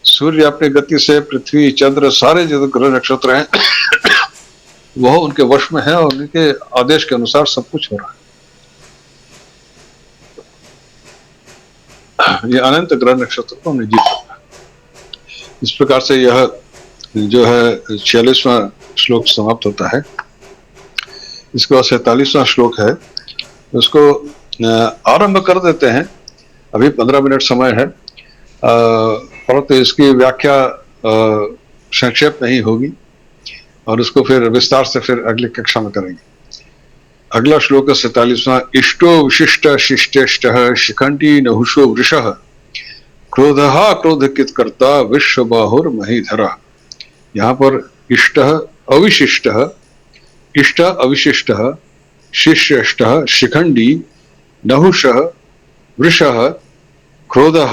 सूर्य अपने गति से, पृथ्वी, चंद्र, सारे जो ग्रह नक्षत्र हैं वह उनके वश में है, और उनके आदेश के अनुसार सब कुछ हो रहा है। ये अनंत ग्रह नक्षत्र को हमने जीत रखा। इस प्रकार से यह जो है 46वां श्लोक समाप्त होता है। इसके बाद 47वां श्लोक है, उसको आरंभ कर देते हैं। अभी 15 मिनट समय है, परंतु इसकी व्याख्या संक्षेप नहीं होगी, और उसको फिर विस्तार से फिर अगली कक्षा में करेंगे। अगला श्लोक है 47वां। इष्टो विशिष्ट शिष्टेष्ट शिखंडी नहुषो वृषः क्रोधः क्रोधकित कर्ता विश्व बाहुर महीधर। यहाँ पर इष्ट अविशिष्ट, इष्ट अविशिष्ट, शिष्यष्ट शिखंडी नहुषः वृषः क्रोधः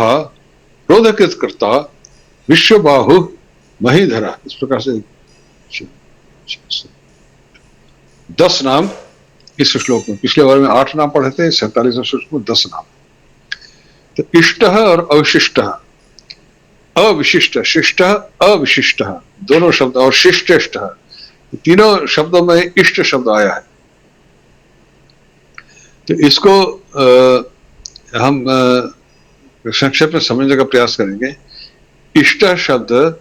क्रोधकित कर्ता विश्व बाहु महीधर। इस प्रकार से 10 नाम इस श्लोक में। पिछले बार में 8 नाम पढ़े थे, 47वें श्लोक में 10 नाम। तो इष्ट और अविशिष्ट, अविशिष्ट, शिष्ट, अविशिष्ट दोनों शब्द, और शिष्टेष्ट, तीनों शब्दों में इष्ट शब्द आया है। तो इसको हम संक्षेप में समझने का प्रयास करेंगे। इष्ट शब्द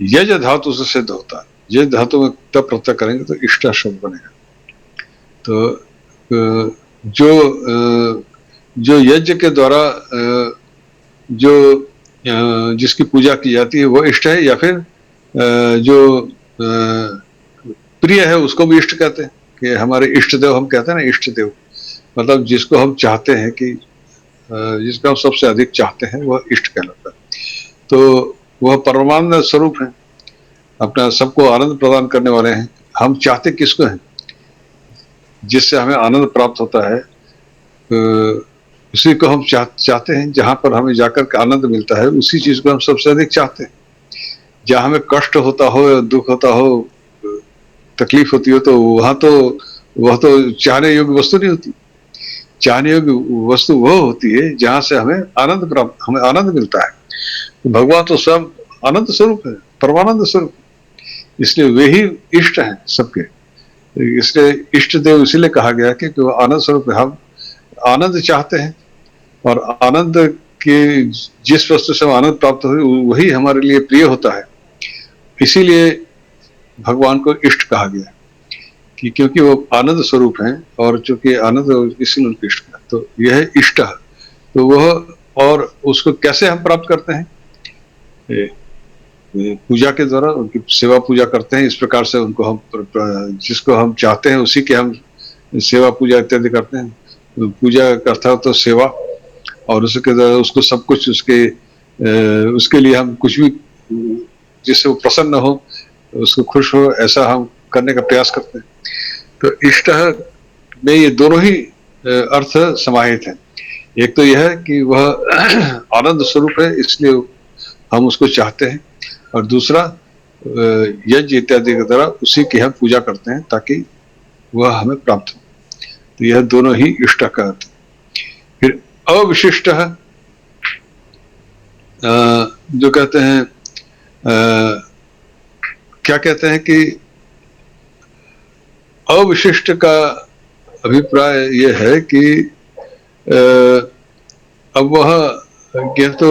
यज धातु से सिद्ध होता है। ये धातु में तब प्रत्यय करेंगे तो इष्ट शब्द बनेगा। तो जो यज्ञ के द्वारा जो जिसकी पूजा की जाती है वो इष्ट है, या फिर जो प्रिय है उसको भी इष्ट कहते हैं, कि हमारे इष्ट देव हम कहते हैं ना, इष्ट देव मतलब जिसको हम चाहते हैं, कि जिसको हम सबसे अधिक चाहते हैं वह इष्ट कहलाता है। तो वह परमानंद स्वरूप है, अपना सबको आनंद प्रदान करने वाले हैं। हम चाहते किसको हैं? जिससे हमें आनंद प्राप्त होता है उसी को हम चाहते हैं। जहां पर हमें जाकर के आनंद मिलता है उसी चीज को हम सबसे अधिक चाहते हैं। जहां हमें कष्ट होता हो, दुख होता हो, तकलीफ होती हो, तो वह तो चाहने योग्य वस्तु नहीं होती। चाहने योग्य वस्तु वह होती है जहां से हमें आनंद मिलता है। तो भगवान तो स्वयं आनंद स्वरूप है, परमानंद स्वरूप, इसलिए वे ही इष्ट हैं सबके। इसलिए इष्ट देव इसीलिए कहा गया कि वह आनंद स्वरूप है। हम आनंद चाहते हैं और आनंद के जिस वस्तु से आनंद प्राप्त हो वही हमारे लिए प्रिय होता है। इसीलिए भगवान को इष्ट कहा गया, कि क्योंकि वो आनंद स्वरूप हैं और चूंकि आनंद, इसलिए उनको इष्ट कहा। तो यह है इष्ट। तो वह, और उसको कैसे हम प्राप्त करते हैं? पूजा के द्वारा, उनकी सेवा पूजा करते हैं। इस प्रकार से उनको हम, जिसको हम चाहते हैं उसी के हम सेवा पूजा इत्यादि करते हैं। पूजा करता हो तो सेवा, और उसके द्वारा उसको सब कुछ उसके लिए हम कुछ भी जिससे वो प्रसन्न हो, उसको खुश हो, ऐसा हम करने का प्रयास करते हैं। तो इष्ट में ये दोनों ही अर्थ समाहित हैं। एक तो यह है कि वह आनंद स्वरूप है इसलिए हम उसको चाहते हैं, और दूसरा यज्ञ इत्यादि के द्वारा उसी की हम पूजा करते हैं ताकि वह हमें प्राप्त हो। तो यह दोनों ही इष्ट का अर्थ। फिर अविशिष्ट जो कहते हैं, क्या कहते हैं कि अविशिष्ट का अभिप्राय यह है कि अब वह यह तो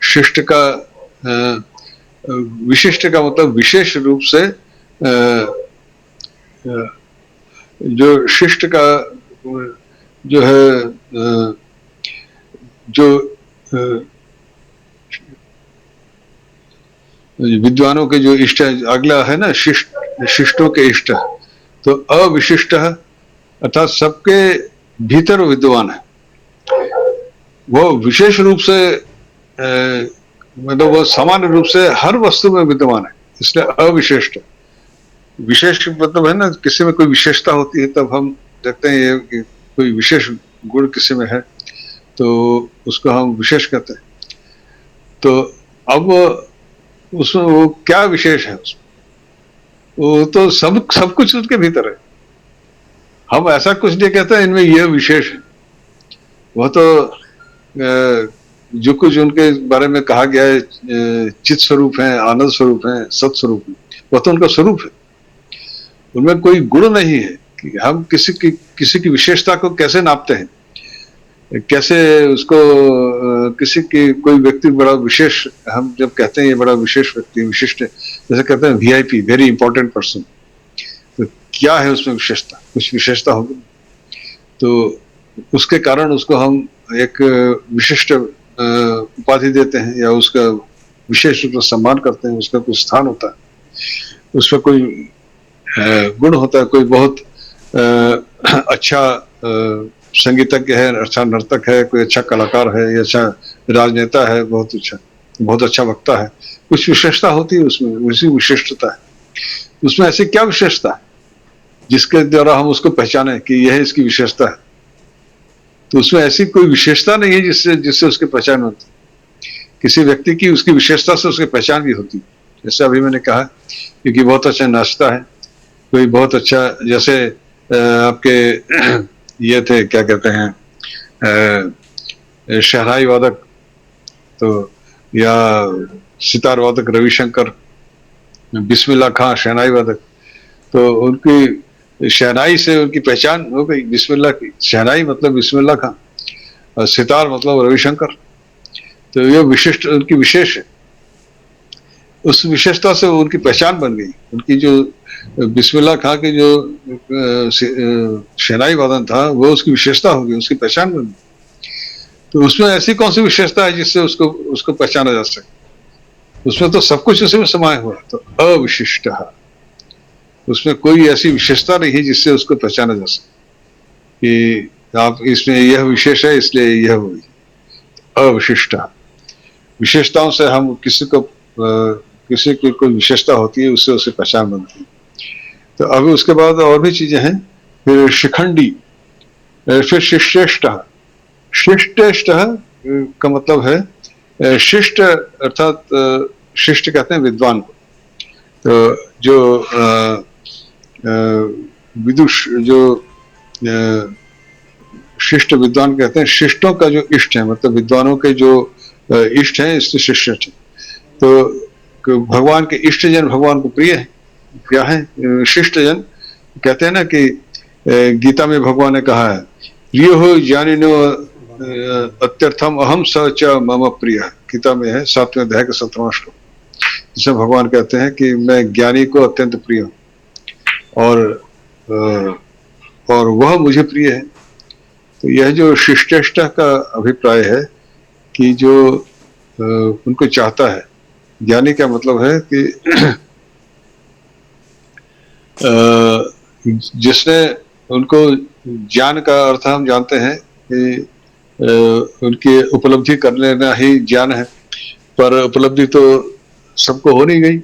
शिष्ट का, विशिष्ट का मतलब विशेष रूप से, जो शिष्ट का जो है, जो विद्वानों के जो इष्ट है, अगला है ना शिष्टों के इष्ट। तो अविशिष्ट अर्थात सबके भीतर विद्वान है, वो विशेष रूप से मतलब वो सामान्य रूप से हर वस्तु में विद्यमान है, इसलिए अविशिष्ट। विशेष मतलब है ना, किसी में कोई विशेषता होती है तब हम देखते हैं ये कोई विशेष गुण किसी में है तो उसको हम विशेष कहते हैं। तो अब उसमें वो क्या विशेष है? उसमें वो तो सब कुछ उसके भीतर है। हम ऐसा कुछ नहीं कहते इनमें यह विशेष है। वह तो जो कुछ उनके बारे में कहा गया है, चित स्वरूप है, आनंद स्वरूप है, सत स्वरूप है, वह तो उनका स्वरूप है। उनमें कोई गुण नहीं है कि हम किसी की विशेषता को कैसे नापते हैं, कैसे उसको किसी की कोई व्यक्ति बड़ा विशेष, हम जब कहते हैं ये बड़ा विशेष व्यक्ति, विशिष्ट है, जैसे कहते हैं वीआईपी, वेरी इंपॉर्टेंट पर्सन, तो क्या है उसमें विशेषता? कुछ विशेषता होगी तो उसके कारण उसको हम एक विशिष्ट उपाधि देते हैं या उसका विशेष रूप से सम्मान करते हैं। उसका कोई स्थान होता है, उसमें कोई गुण होता है, कोई बहुत अच्छा संगीतज्ञ है, अच्छा नर्तक है, कोई अच्छा कलाकार है या अच्छा राजनेता है, बहुत अच्छा वक्ता है, कुछ विशेषता होती है उसमें, उसी विशिष्टता है। उसमें ऐसी क्या विशेषता है जिसके द्वारा हम उसको पहचाने कि यह इसकी विशेषता है? तो उसमें ऐसी कोई विशेषता नहीं है जिससे उसकी पहचान होती। किसी व्यक्ति की उसकी विशेषता से उसकी पहचान भी होती। जैसे अभी मैंने कहा क्योंकि बहुत अच्छा नाचता है, कोई बहुत अच्छा, जैसे आपके ये थे क्या कहते हैं शहनाई वादक, तो या सितार वादक रविशंकर, बिस्मिल्लाह खां शहनाई वादक, तो उनकी शहनाई से उनकी पहचान हो गई। बिस्मिल्लाह की शहनाई मतलब बिस्मिल्लाह खां, और सितार मतलब रविशंकर, तो ये विशिष्ट उनकी विशेष है। उस विशेषता से उनकी पहचान बन गई। उनकी जो बिस्मिल्लाह खां की जो शहनाई वादन था वो उसकी विशेषता हो गई, उसकी पहचान बन गई। तो उसमें ऐसी कौन सी विशेषता है जिससे उसको उसको पहचाना जा सके? उसमें तो सब कुछ उसी में समाया हुआ है। तो अविशिष्ट, उसमें कोई ऐसी विशेषता नहीं है जिससे उसको पहचाना जा सके कि आप इसमें यह विशेष है इसलिए यह हुई। अविशिष्ट, विशेषताओं से हम किसी की कोई विशेषता होती है उससे उसे पहचान बनती है। तो अभी उसके बाद और भी चीजें हैं। फिर शिखंडी, फिर शिष्टेष्ट। शिष्टेष्ट का मतलब है शिष्ट, अर्थात शिष्ट कहते हैं विद्वान को। तो जो विदुष, जो शिष्ट विद्वान कहते हैं, शिष्टों का जो इष्ट है, मतलब विद्वानों के जो इष्ट हैं इसलिए शिष्ट है। तो भगवान के इष्ट जन भगवान को प्रिय है। क्या है शिष्ट जन? कहते हैं ना कि गीता में भगवान ने कहा है, प्रिय हो ज्ञानिनो अत्यर्थम अहम स च मम प्रिय। गीता में है 7वें अध्याय का 17वां श्लोक, जिसमें भगवान कहते हैं कि मैं ज्ञानी को अत्यंत प्रिय हूं और वह मुझे प्रिय है। तो यह जो शिष्टेष्टा का अभिप्राय है कि जो उनको चाहता है। ज्ञानी का मतलब है कि जिसने उनको, ज्ञान का अर्थ हम जानते हैं कि उनकी उपलब्धि कर लेना ही ज्ञान है, पर उपलब्धि तो सबको हो नहीं गई।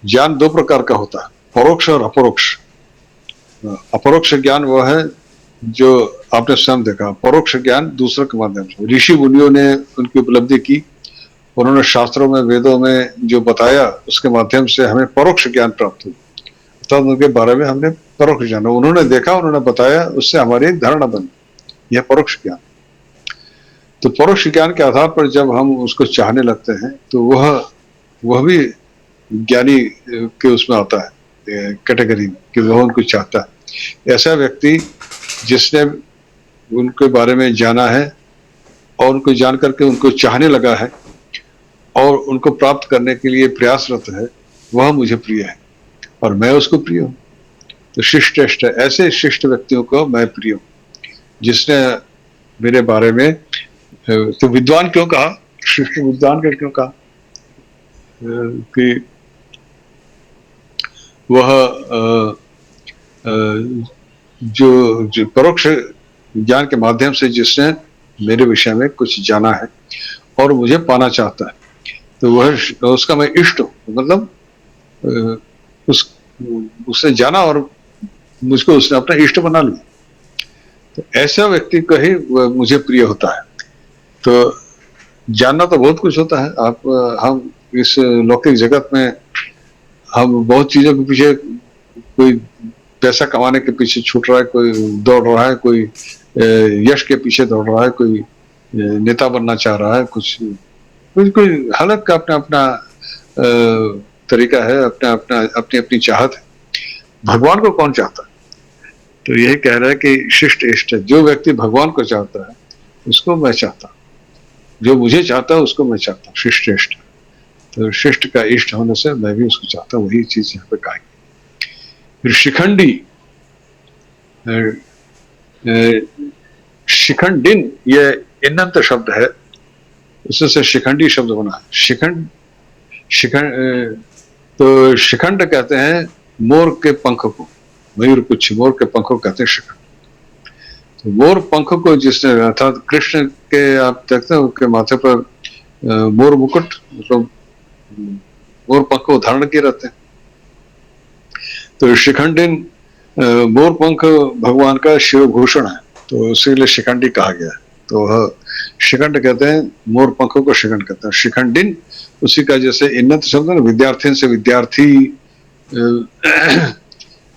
ज्ञान दो प्रकार का होता है, परोक्ष और अपरोक्ष। अपरोक्ष ज्ञान वह है जो आपने स्वयं देखा, परोक्ष ज्ञान दूसरों के माध्यम से। ऋषि मुनियों ने उनकी उपलब्धि की, उन्होंने शास्त्रों में वेदों में जो बताया उसके माध्यम से हमें परोक्ष ज्ञान प्राप्त हुई, तब उनके बारे में हमने परोक्ष जाना। उन्होंने देखा, उन्होंने बताया, उससे हमारी एक धारणा बनी, यह परोक्ष ज्ञान। तो परोक्ष ज्ञान के आधार पर जब हम उसको चाहने लगते हैं तो वह भी ज्ञानी के उसमें आता है, कैटेगरी में, कि वह उनको चाहता है। ऐसा व्यक्ति जिसने उनके बारे में जाना है और उनको जान करके उनको चाहने लगा है और उनको प्राप्त करने के लिए प्रयासरत है, वह मुझे प्रिय है और मैं उसको प्रिय हूं। तो शिष्टेष्ट, ऐसे शिष्ट व्यक्तियों को मैं प्रिय हूं जिसने मेरे बारे में। तो विद्वान क्यों कहा, शिष्ट विद्वान का क्यों कहा? कि वह जो परोक्ष ज्ञान के माध्यम से जिसने मेरे विषय में कुछ जाना है और मुझे पाना चाहता है, तो वह उसका मैं इष्ट हूं। मतलब उसने जाना और मुझको उसने अपना इष्ट बना लिया। तो ऐसा व्यक्ति का ही मुझे प्रिय होता है। तो जानना तो बहुत कुछ होता है। आप हम इस लौकिक जगत में हम बहुत चीजों के पीछे, कोई पैसा कमाने के पीछे छूट रहा है, कोई दौड़ रहा है, कोई यश के पीछे दौड़ रहा है, कोई नेता बनना चाह रहा है, कोई हालत का अपना अपना तरीका है, अपनी अपनी चाहत है। भगवान को कौन चाहता है? तो यही कह रहा है कि शिष्ट इष्ट, जो व्यक्ति भगवान को चाहता है उसको मैं चाहता हूं, जो मुझे चाहता है उसको मैं चाहता हूँ, शिष्ट इष्ट। तो शिष्ट का इष्ट होने से मैं भी उसको चाहता हूँ, वही चीज यहाँ पे कहा। फिर शिखंडी, शिखंडिन, ये इन्नंत शब्द है, उससे शिखंडी शब्द बना है। शिखंड तो शिखंड कहते हैं मोर के पंख को, मयूर पुच्छ मोर के पंख को कहते हैं शिखंड। तो मोर पंख को जिसने, अर्थात कृष्ण के, आप देखते हैं उनके माथे पर मोर मुकुट, मतलब मोर पंख को धारण किए रहते हैं। तो शिखंडिन, मोर पंख भगवान का शिवभूषण है, तो इसीलिए शिखंडी कहा गया है। तो शिखंड कहते हैं, मोर पंखों को शिखंड कहते हैं। शिखंडिन उसी का जैसे इन्नत शब्द है, विद्यार्थी से विद्यार्थी,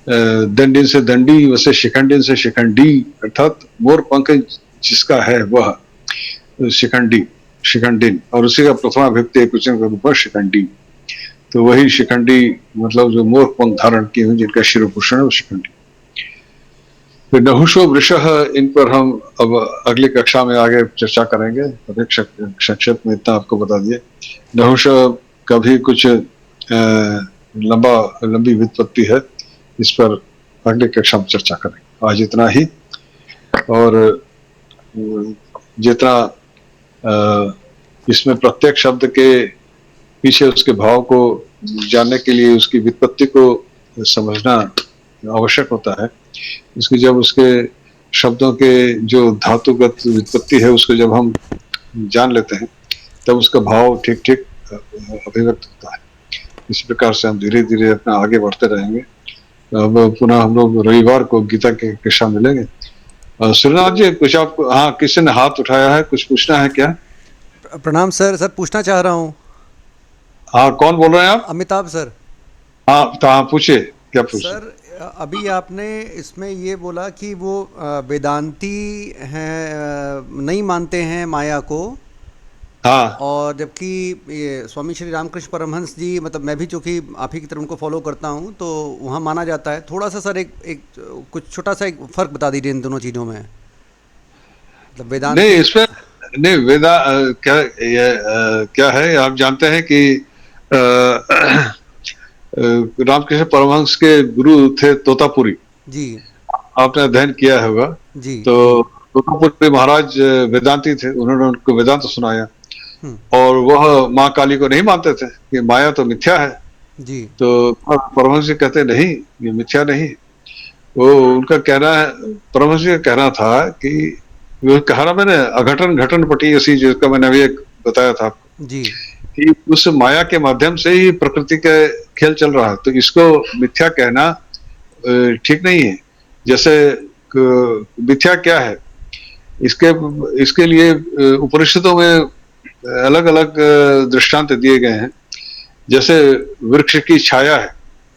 दंडिन से दंडी, वैसे शिखंडिन से शिखंडी, अर्थात मोर पंख जिसका है वह शिखंडी, शिखंडिन, और उसी का प्रथमा विभक्ति एकवचन का रूप है शिखंडी। तो वही शिखंडी, मतलब जो मोर पंख धारण किए हुए जिनका शिरोभूषण है वो शिखंडी। फिर नहुषो वृषः, इन पर हम अब अगली कक्षा में आगे चर्चा करेंगे। अभी संक्षेप में इतना आपको बता दिए। नहुष का भी कुछ लंबी व्युत्पत्ति है, इस पर अगली कक्षा में चर्चा करेंगे। आज इतना ही। और जितना इसमें प्रत्येक शब्द के पीछे उसके भाव को जानने के लिए उसकी व्युत्पत्ति को समझना आवश्यक होता है। इसकी जब उसके शब्दों के जो धातुगत व्युत्पत्ति है उसको जब हम जान लेते हैं तब उसका भाव ठीक ठीक अभिव्यक्त होता है। इसी प्रकार से हम धीरे धीरे अपना आगे बढ़ते रहेंगे। अब पुनः हम लोग रविवार को गीता के कक्षा मिलेंगे। सूर्यनाथ जी, कुछ आप, हाँ, किसी ने हाथ उठाया है, कुछ पूछना है क्या? प्रणाम सर। सर पूछना चाह रहा हूँ। हाँ, कौन बोल रहे हैं आप? अमिताभ सर। हाँ, तो हाँ, पूछिए, क्या पूछे? सर अभी आपने इसमें ये बोला कि वो वेदांती हैं, नहीं मानते हैं माया को। हाँ, और जबकि ये स्वामी श्री रामकृष्ण परमहंस जी, मतलब मैं भी चूँकि आप ही की तरह उनको फॉलो करता हूँ, तो वहाँ माना जाता है। थोड़ा सा सर एक कुछ छोटा सा एक फ़र्क बता दीजिए इन दोनों चीज़ों में, मतलब नहीं, वेदांती। इसमें नहीं, क्या ये क्या है, आप जानते हैं कि रामकृष्ण परमहंस के गुरु थे तोतापुरी। जी आपने अध्ययन किया होगा। जी तो जी। तोतापुरी महाराज वेदांती थे, उन्होंने उनको वेदांत सुनाया। हम्म। और वह माँ काली को नहीं मानते थे कि माया तो मिथ्या है। जी तो परमहंस जी कहते नहीं, ये मिथ्या नहीं। वो उनका कहना है, परमहंस जी का कहना था कि वो कहा मैंने, अघटन घटन पटी ऐसी, जिसका मैंने अभी एक बताया था जी कि उस माया के माध्यम से ही प्रकृति का खेल चल रहा है, तो इसको मिथ्या कहना ठीक नहीं है। जैसे मिथ्या क्या है, इसके इसके लिए उपनिषदों में अलग अलग दृष्टांत दिए गए हैं। जैसे वृक्ष की छाया है,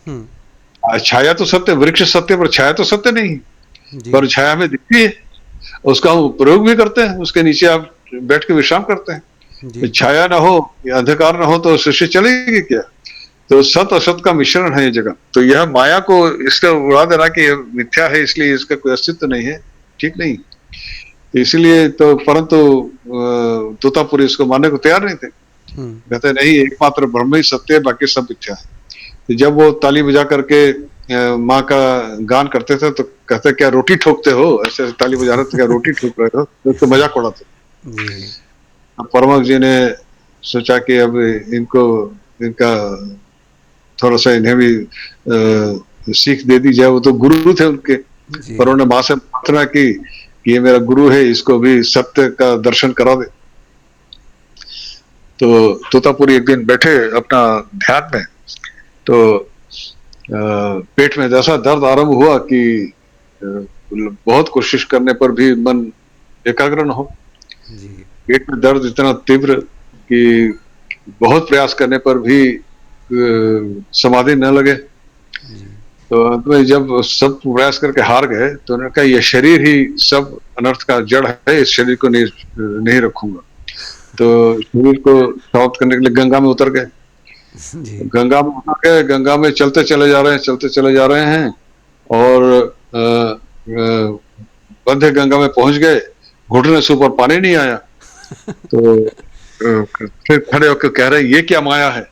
हम्म। छाया तो सत्य, वृक्ष सत्य, पर छाया तो सत्य नहीं। जी पर छाया में दिखती है, उसका हम प्रयोग भी करते हैं, उसके नीचे आप बैठ के विश्राम करते हैं। तो जी छाया ना हो या अंधकार ना हो तो सृष्टि चलेगी क्या? तो सत असत का मिश्रण है ये जगह। तो यह माया को इसका उड़ा देना कि यह मिथ्या है इसलिए इसका कोई अस्तित्व नहीं है, ठीक नहीं। तो इसलिए तो परंतु तोतापुरी इसको मानने को तैयार नहीं थे। हम्म। कहते नहीं, एकमात्र ब्रह्म ही सत्य है, बाकी सब मिथ्या है। तो जब वो ताली बजा करके माँ का गान करते थे तो कहते क्या रोटी ठोकते हो, ऐसे ताली बजा रहे थे, क्या रोटी ठोक रहे हो, तो मजाक उड़ाते। जी परमहंस जी ने सोचा कि अब इनको, इनका थोड़ा सा इन्हें भी सीख दे दी जाए। वो तो गुरु थे उनके, जी पर उन्होंने माँ से प्रार्थना की कि ये मेरा गुरु है, इसको भी सत्य का दर्शन करा दे। तो तोतापुरी एक दिन बैठे अपना ध्यान में, तो पेट में जैसा दर्द आरंभ हुआ कि बहुत कोशिश करने पर भी मन एकाग्र न हो। जी पेट में दर्द इतना तीव्र कि बहुत प्रयास करने पर भी समाधि न लगे। जी तो अंत में जब सब प्रयास करके हार गए तो उन्होंने कहा ये शरीर ही सब अनर्थ का जड़ है, इस शरीर को नहीं रखूंगा। तो शरीर को समाप्त करने के लिए गंगा में उतर गए। जी गंगा में उतर गए, गंगा में चलते चले जा रहे हैं, चलते चले जा रहे हैं, और बंधे गंगा में पहुंच गए, घुटने से ऊपर पानी नहीं आया। तो फिर खड़े होकर कह रहे ये क्या माया है।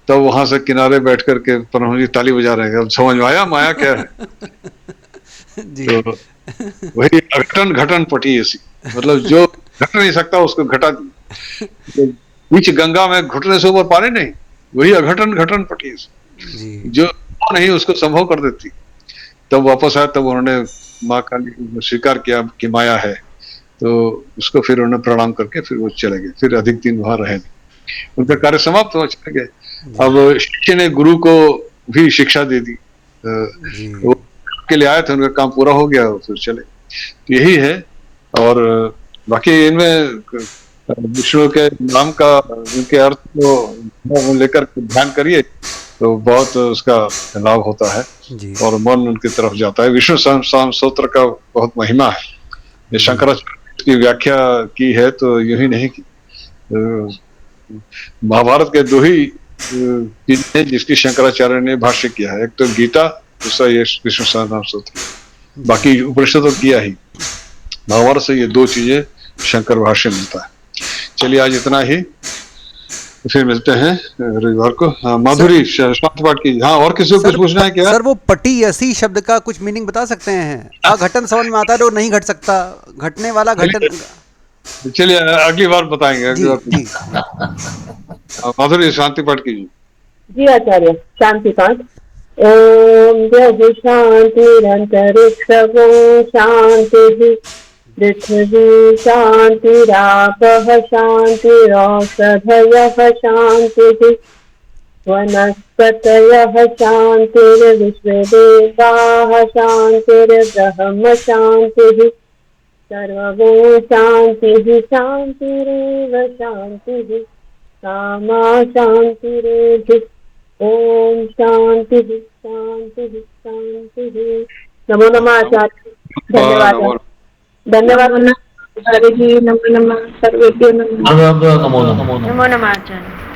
तब वहां से किनारे बैठ करके परमहंस जी ताली बजा रहे हैं। अब समझ में आया माया क्या है। जी तो वही अघटन घटन पटी ऐसी, मतलब जो घट नहीं सकता उसको घटा दी। तो बीच गंगा में घुटने से ऊपर पानी नहीं, वही अघटन घटन पटी ऐसी, जी जो नहीं उसको संभव कर देती। तब वापस आया, तब उन्होंने माँ काली को स्वीकार किया कि माया है। तो उसको फिर उन्होंने प्रणाम करके फिर वो चले गए, फिर अधिक दिन वहां रहे नहीं, उनका कार्य समाप्त हो, चले गए। जी अब शिष्य ने गुरु को भी शिक्षा दे दी, जी वो के लिए आए थे, उनका काम पूरा हो गया, फिर चले। तो यही है। और बाकी इनमें विष्णु के नाम का, उनके अर्थ को लेकर ध्यान करिए तो बहुत उसका लाभ होता है जी और मन उनकी तरफ जाता है। विष्णु सहस्त्रनाम स्तोत्र का बहुत महिमा है। ये जी शंकराचार्य की व्याख्या की है तो यूं ही नहीं की। महाभारत के दो ही चीजें जिसकी शंकराचार्य ने भाष्य किया है, एक तो गीता, दूसरा ये विष्णु सहस्त्रनाम स्तोत्र। बाकी उपनिषद तो किया ही, महाभारत से ये दो चीजें शंकर भाष्य मिलता है। चलिए आज इतना ही, फिर मिलते हैं रविवार को। हाँ, सर माधुरी शांति पाठ की। हाँ, और किसी को कुछ सर पूछना है क्या? सर वो पटीयसी शब्द का कुछ मीनिंग बता सकते हैं? अघटन समझ में आता है, तो नहीं घट सकता, घटने वाला घटन। चलिए अगली बार बताएंगे, जी अगली बार जी। माधुरी शांति पाठ कीजिए। जी आचार्य, शांति पाठ। ओम जय शांतिरंतरिक्षगो शांति, पृथ्वी शांतिरापः शांतिरौषधयः शांति, वनस्पतयः शांतिर्विश्वे देवाः शांतिर्ब्रह्म शांति, सर्वगो शांतिः शांतिरेव शांतिः, सामा शांतिरेधि। ओम शांति शांति शांति। नमो नमः आचार्य, धन्यवाद। नमो धन्यवाद आचार्य जी, नमो नमः सर्वेभ्यो नमः। नमो नमः। नमो नमः आचार्य।